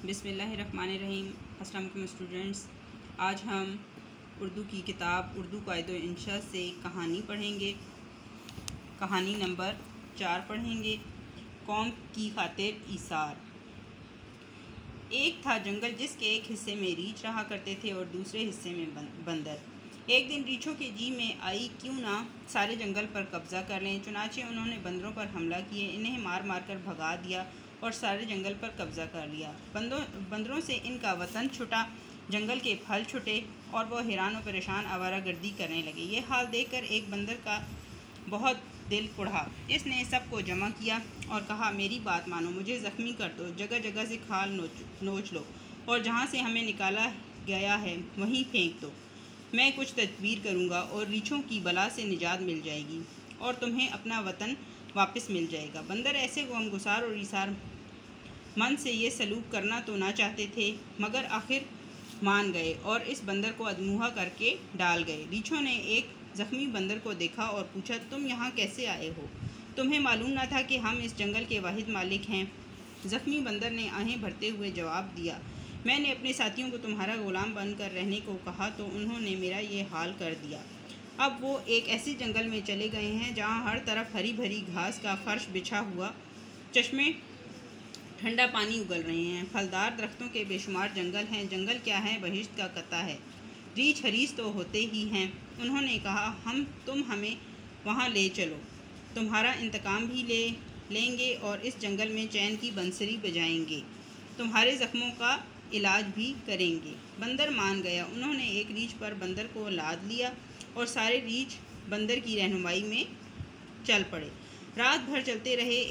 बिस्मिल्लाहिर्रहमानिर्रहीम। अस्सलाम वालेकुम स्टूडेंट्स, आज हम उर्दू की किताब उर्दू कायदो इंशा से कहानी पढ़ेंगे। कहानी नंबर 4 पढ़ेंगे, कौम की खातिर ईसार। एक था जंगल जिसके एक हिस्से में रीछ रहा करते थे और दूसरे हिस्से में बंदर। एक दिन रीछों के जी में आई क्यों ना सारे जंगल पर कब्जा कर लें। चुनाचे उन्होंने बंदरों पर हमला किए, इन्हें मार मार कर भगा दिया और सारे जंगल पर कब्जा कर लिया। बंदरों से इनका वतन छुटा, जंगल के फल छुटे और वह हैरान और परेशान आवारागर्दी करने लगे। ये हाल देखकर एक बंदर का बहुत दिल कुढ़ा। इसने सबको जमा किया और कहा, मेरी बात मानो, मुझे ज़ख्मी कर दो, जगह जगह से खाल नोच लो और जहाँ से हमें निकाला गया है वहीं फेंक दो। मैं कुछ तदबीर करूँगा और रीछों की बला से निजात मिल जाएगी और तुम्हें अपना वतन वापस मिल जाएगा। बंदर ऐसे गमगुसार और ईसार मन से ये सलूक करना तो ना चाहते थे, मगर आखिर मान गए और इस बंदर को अधमुहा करके डाल गए। रीछों ने एक ज़ख्मी बंदर को देखा और पूछा, तुम यहाँ कैसे आए हो? तुम्हें मालूम ना था कि हम इस जंगल के वाहिद मालिक हैं? ज़ख्मी बंदर ने आहें भरते हुए जवाब दिया, मैंने अपने साथियों को तुम्हारा ग़ुलाम बनकर रहने को कहा तो उन्होंने मेरा ये हाल कर दिया। अब वो एक ऐसे जंगल में चले गए हैं जहाँ हर तरफ हरी भरी घास का फर्श बिछा हुआ, चश्मे ठंडा पानी उगल रहे हैं, फलदार दरख्तों के बेशुमार जंगल हैं। जंगल क्या है, बहिश्त का कता है। रीछ हरीस तो होते ही हैं। उन्होंने कहा, तुम हमें वहाँ ले चलो, तुम्हारा इंतकाम भी लेंगे और इस जंगल में चैन की बंसरी बजाएंगे, तुम्हारे ज़ख्मों का इलाज भी करेंगे। बंदर मान गया। उन्होंने एक रीछ पर बंदर को लाद लिया और सारे रीछ बंदर की रहनुमाई में चल पड़े। रात भर चलते रहे।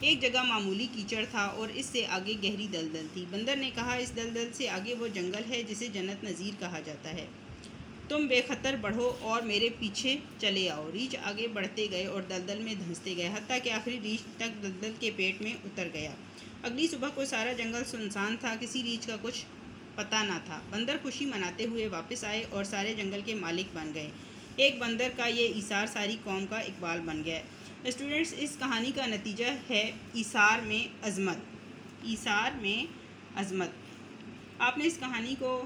एक जगह मामूली कीचड़ था और इससे आगे गहरी दलदल थी। बंदर ने कहा, इस दलदल से आगे वो जंगल है जिसे जन्नत नज़ीर कहा जाता है। तुम बेखतर बढ़ो और मेरे पीछे चले आओ। रीछ आगे बढ़ते गए और दलदल में धंसते गए, हत्ता कि आखिरी रीछ तक दलदल के पेट में उतर गया। अगली सुबह को सारा जंगल सुनसान था, किसी रीछ का कुछ पता ना था। बंदर खुशी मनाते हुए वापस आए और सारे जंगल के मालिक बन गए। एक बंदर का ये ईसार सारी कौम का इकबाल बन गया। स्टूडेंट्स, इस कहानी का नतीजा है ईसार में अज़मत। ईसार में अज़मत। आपने इस कहानी को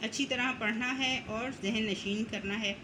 अच्छी तरह पढ़ना है और ज़हन नशीन करना है।